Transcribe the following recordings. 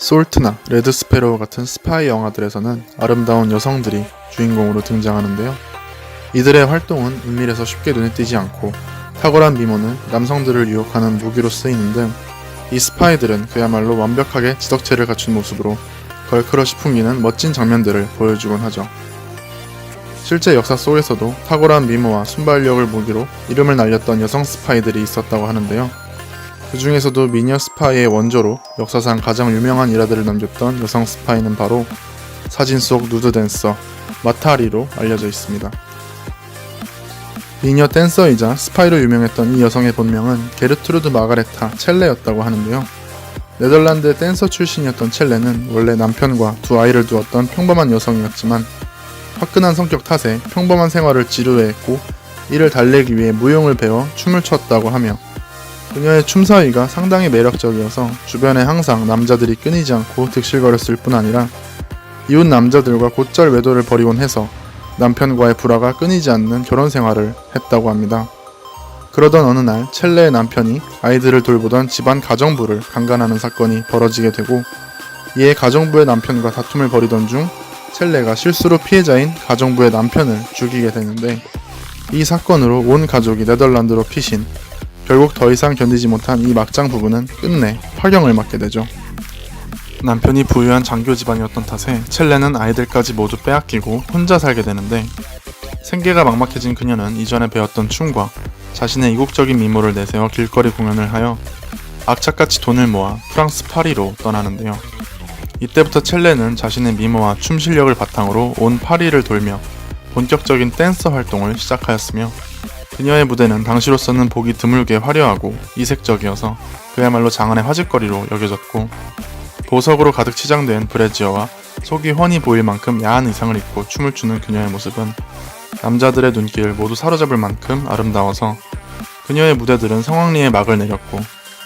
솔트나 레드 스페로우 같은 스파이 영화들에서는 아름다운 여성들이 주인공으로 등장하는데요. 이들의 활동은 은밀해서 쉽게 눈에 띄지 않고 탁월한 미모는 남성들을 유혹하는 무기로 쓰이는 등 이 스파이들은 그야말로 완벽하게 지덕체를 갖춘 모습으로 걸크러쉬 풍기는 멋진 장면들을 보여주곤 하죠. 실제 역사 속에서도 탁월한 미모와 순발력을 무기로 이름을 날렸던 여성 스파이들이 있었다고 하는데요. 그 중에서도 미녀 스파이의 원조로 역사상 가장 유명한 일화들을 남겼던 여성 스파이는 바로 사진 속 누드 댄서 마타리로 알려져 있습니다. 미녀 댄서이자 스파이로 유명했던 이 여성의 본명은 게르트루드 마가레타 첼레였다고 하는데요. 네덜란드 댄서 출신이었던 첼레는 원래 남편과 두 아이를 두었던 평범한 여성이었지만 화끈한 성격 탓에 평범한 생활을 지루해했고 이를 달래기 위해 무용을 배워 춤을 췄다고 하며 그녀의 춤사위가 상당히 매력적이어서 주변에 항상 남자들이 끊이지 않고 득실거렸을 뿐 아니라 이웃 남자들과 곧잘 외도를 벌이곤 해서 남편과의 불화가 끊이지 않는 결혼 생활을 했다고 합니다. 그러던 어느 날 첼레의 남편이 아이들을 돌보던 집안 가정부를 강간하는 사건이 벌어지게 되고 이에 가정부의 남편과 다툼을 벌이던 중 첼레가 실수로 피해자인 가정부의 남편을 죽이게 되는데 이 사건으로 온 가족이 네덜란드로 피신 결국 더 이상 견디지 못한 이 막장 부부는 끝내 파경을 맞게 되죠. 남편이 부유한 장교 집안이었던 탓에 첼레는 아이들까지 모두 빼앗기고 혼자 살게 되는데 생계가 막막해진 그녀는 이전에 배웠던 춤과 자신의 이국적인 미모를 내세워 길거리 공연을 하여 악착같이 돈을 모아 프랑스 파리로 떠나는데요. 이때부터 첼레는 자신의 미모와 춤 실력을 바탕으로 온 파리를 돌며 본격적인 댄서 활동을 시작하였으며 그녀의 무대는 당시로서는 보기 드물게 화려하고 이색적이어서 그야말로 장안의 화제거리로 여겨졌고 보석으로 가득 치장된 브래지어와 속이 훤히 보일 만큼 야한 의상을 입고 춤을 추는 그녀의 모습은 남자들의 눈길을 모두 사로잡을 만큼 아름다워서 그녀의 무대들은 성황리에 막을 내렸고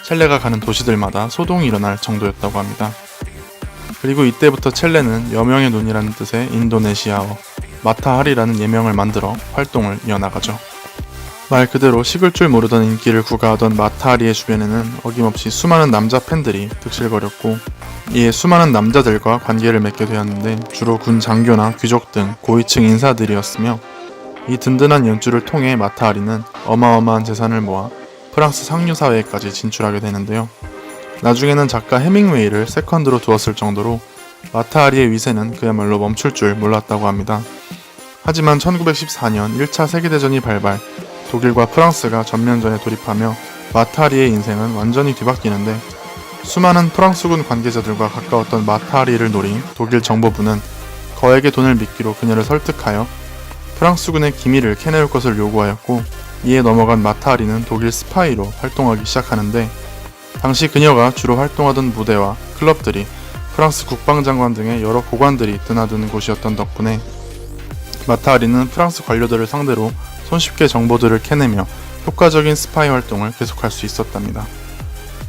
첼레가 가는 도시들마다 소동이 일어날 정도였다고 합니다. 그리고 이때부터 첼레는 여명의 눈이라는 뜻의 인도네시아어 마타하리라는 예명을 만들어 활동을 이어나가죠. 말 그대로 식을 줄 모르던 인기를 구가하던 마타하리의 주변에는 어김없이 수많은 남자 팬들이 득실거렸고 이에 수많은 남자들과 관계를 맺게 되었는데 주로 군 장교나 귀족 등 고위층 인사들이었으며 이 든든한 연주를 통해 마타하리는 어마어마한 재산을 모아 프랑스 상류사회까지 진출하게 되는데요. 나중에는 작가 해밍웨이를 세컨드로 두었을 정도로 마타하리의 위세는 그야말로 멈출 줄 몰랐다고 합니다. 하지만 1914년 1차 세계대전이 발발, 독일과 프랑스가 전면전에 돌입하며 마타하리의 인생은 완전히 뒤바뀌는데 수많은 프랑스군 관계자들과 가까웠던 마타하리를 노린 독일 정보부는 거액의 돈을 미끼로 그녀를 설득하여 프랑스군의 기밀을 캐내올 것을 요구하였고 이에 넘어간 마타하리는 독일 스파이로 활동하기 시작하는데 당시 그녀가 주로 활동하던 무대와 클럽들이 프랑스 국방장관 등의 여러 고관들이 드나드는 곳이었던 덕분에 마타하리는 프랑스 관료들을 상대로 손쉽게 정보들을 캐내며 효과적인 스파이 활동을 계속할 수 있었답니다.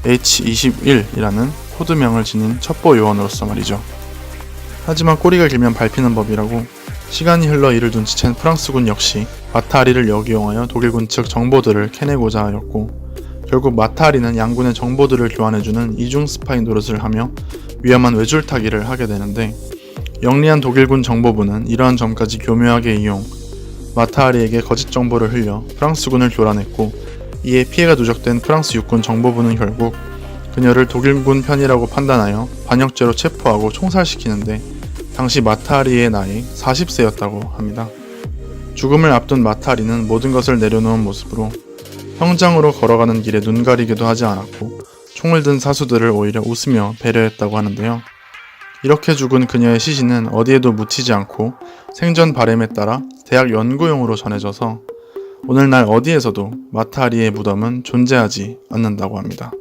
H21이라는 코드명을 지닌 첩보 요원으로서 말이죠. 하지만 꼬리가 길면 밟히는 법이라고 시간이 흘러 이를 눈치챈 프랑스군 역시 마타하리를 역이용하여 독일군 측 정보들을 캐내고자 하였고 결국 마타하리는 양군의 정보들을 교환해주는 이중 스파이 노릇을 하며 위험한 외줄타기를 하게 되는데 영리한 독일군 정보부는 이러한 점까지 교묘하게 이용 마타하리에게 거짓 정보를 흘려 프랑스군을 교란했고 이에 피해가 누적된 프랑스 육군 정보부는 결국 그녀를 독일군 편이라고 판단하여 반역죄로 체포하고 총살시키는데 당시 마타하리의 나이 40세였다고 합니다. 죽음을 앞둔 마타하리는 모든 것을 내려놓은 모습으로 형장으로 걸어가는 길에 눈 가리기도 하지 않았고 총을 든 사수들을 오히려 웃으며 배려했다고 하는데요. 이렇게 죽은 그녀의 시신은 어디에도 묻히지 않고 생전 바람에 따라 대학 연구용으로 전해져서 오늘날 어디에서도 마타하리의 무덤은 존재하지 않는다고 합니다.